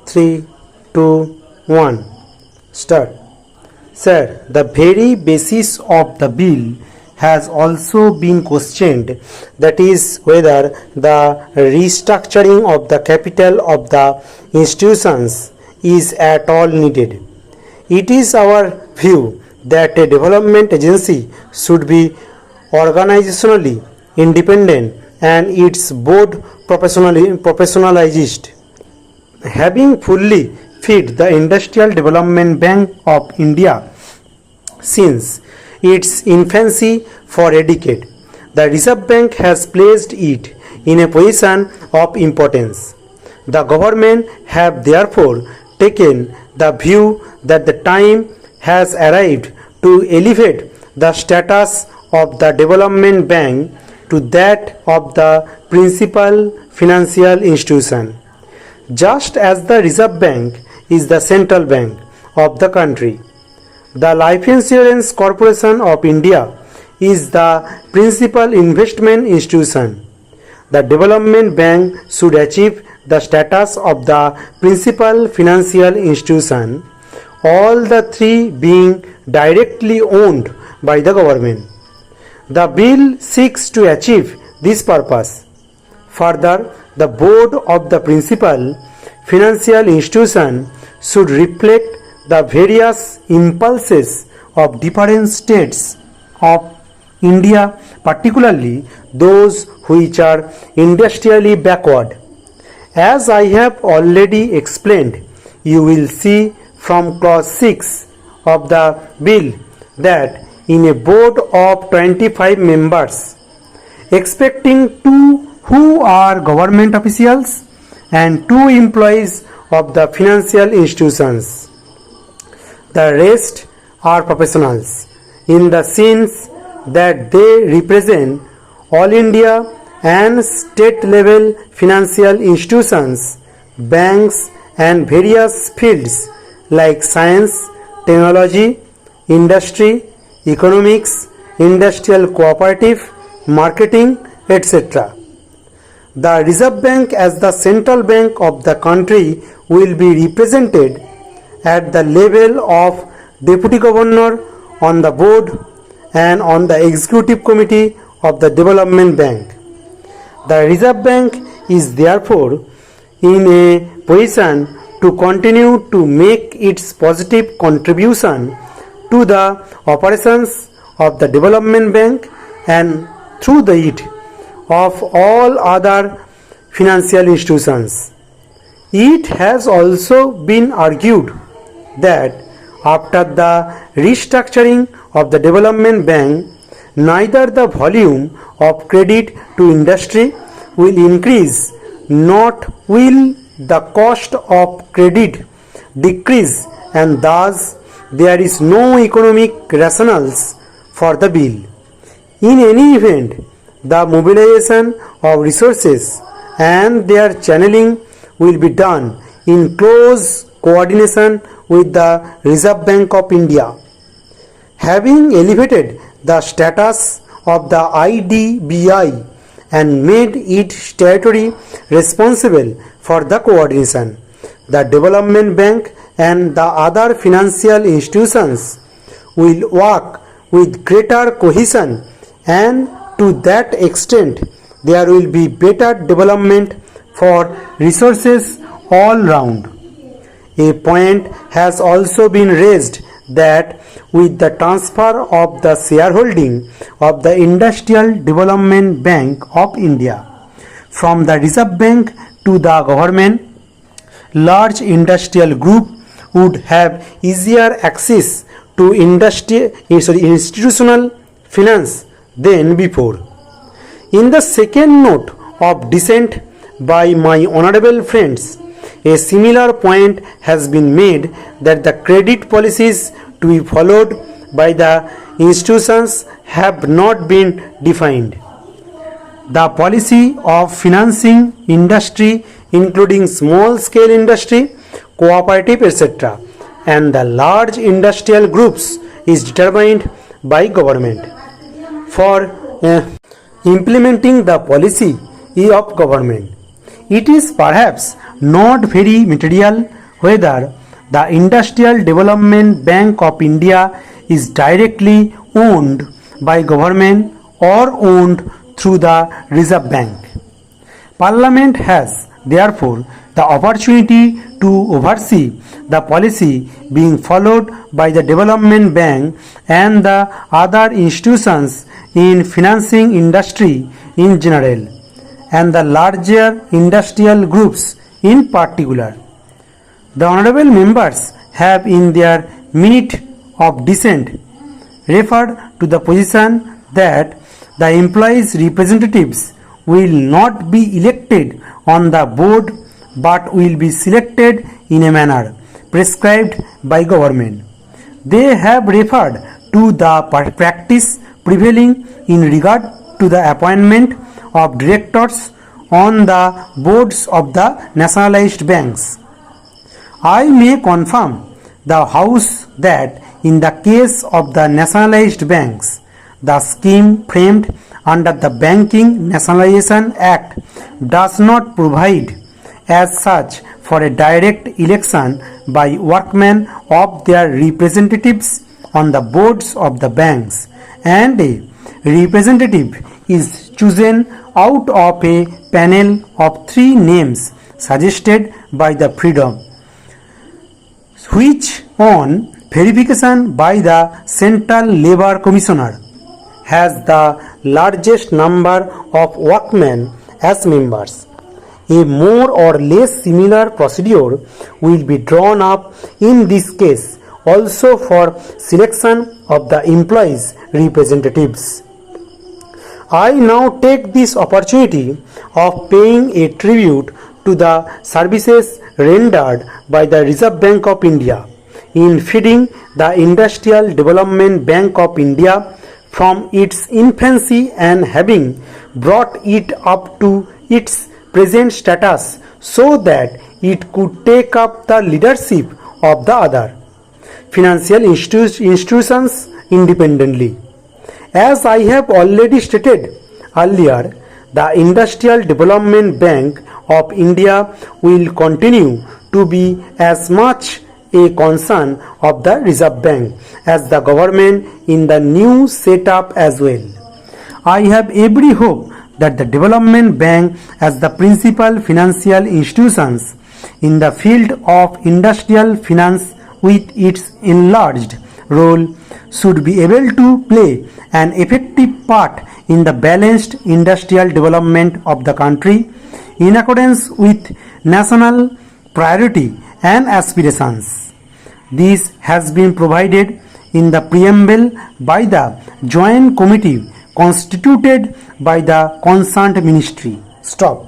3, 2, 1. Start. Sir, the very basis of the bill has also been questioned, that is, whether the restructuring of the capital of the institutions is at all needed. It is our view that a development agency should be organizationally independent and its board professionalized. Having fully fed the Industrial Development Bank of India since its infancy for a decade, the Reserve Bank has placed it in a position of importance. The government have therefore taken the view that the time has arrived to elevate the status of the development bank to that of the principal financial institution. Just as the Reserve Bank is the central bank of the country, the Life Insurance Corporation of India is the principal investment institution. The development bank should achieve the status of the principal financial institution, all the three being directly owned by the government. The bill seeks to achieve this purpose. Further, the board of the principal financial institution should reflect the various impulses of different states of India, particularly those which are industrially backward. As I have already explained, you will see from clause 6 of the bill that in a board of 25 members, expecting 2 who are government officials and 2 employees of the financial institutions, the rest are professionals in the sense that they represent all India and state level financial institutions, banks and various fields like science, technology, industry, economics, industrial cooperative, marketing, etc. The Reserve Bank as the central bank of the country will be represented at the level of Deputy Governor on the board and on the Executive Committee of the Development Bank. The Reserve Bank is therefore in a position to continue to make its positive contribution to the operations of the Development Bank and through it of all other financial institutions. It has also been argued that after the restructuring of the Development Bank, neither the volume of credit to industry will increase, nor will the cost of credit decrease, and thus there is no economic rationales for the bill. In any event, the mobilization of resources and their channeling will be done in close coordination with the Reserve Bank of India. Having elevated the status of the IDBI and made it statutory responsible for the coordination, the Development Bank and the other financial institutions will work with greater cohesion, and to that extent there will be better development for resources all round. A point has also been raised that with the transfer of the shareholding of the Industrial Development Bank of India from the Reserve Bank to the government, large industrial group would have easier access to institutional finance than before. In the second note of dissent by my honorable friends, a similar point has been made that the credit policies to be followed by the institutions have not been defined. The policy of financing industry, including small scale industry, cooperative, etc., and the large industrial groups is determined by government. For implementing the policy of government, it is perhaps not very material whether the Industrial Development Bank of India is directly owned by government or owned through the Reserve Bank. Parliament has therefore the opportunity to oversee the policy being followed by the Development Bank and the other institutions in financing industry in general and the larger industrial groups in particular. The honorable members have in their minute of dissent referred to the position that the employees' representatives will not be elected on the board but will be selected in a manner prescribed by government. They have referred to the practice prevailing in regard to the appointment of directors on the boards of the nationalized banks. I may confirm the House that in the case of the nationalized banks, the scheme framed under the Banking Nationalization Act does not provide as such for a direct election by workmen of their representatives on the boards of the banks, and a representative is chosen out of a panel of 3 names suggested by the Freedom, which on verification by the Central Labour Commissioner has the largest number of workmen as members. A more or less similar procedure will be drawn up in this case also for selection of the employees' representatives. I now take this opportunity of paying a tribute to the services rendered by the Reserve Bank of India in feeding the Industrial Development Bank of India from its infancy and having brought it up to its present status so that it could take up the leadership of the other financial institutions independently. As I have already stated earlier, the Industrial Development Bank of India will continue to be as much a concern of the Reserve Bank as the government in the new setup as well. I have every hope that the Development Bank as the principal financial institutions in the field of industrial finance with its enlarged role should be able to play an effective part in the balanced industrial development of the country in accordance with national priority and aspirations. This has been provided in the preamble by the Joint Committee constituted by the concerned ministry. Stop.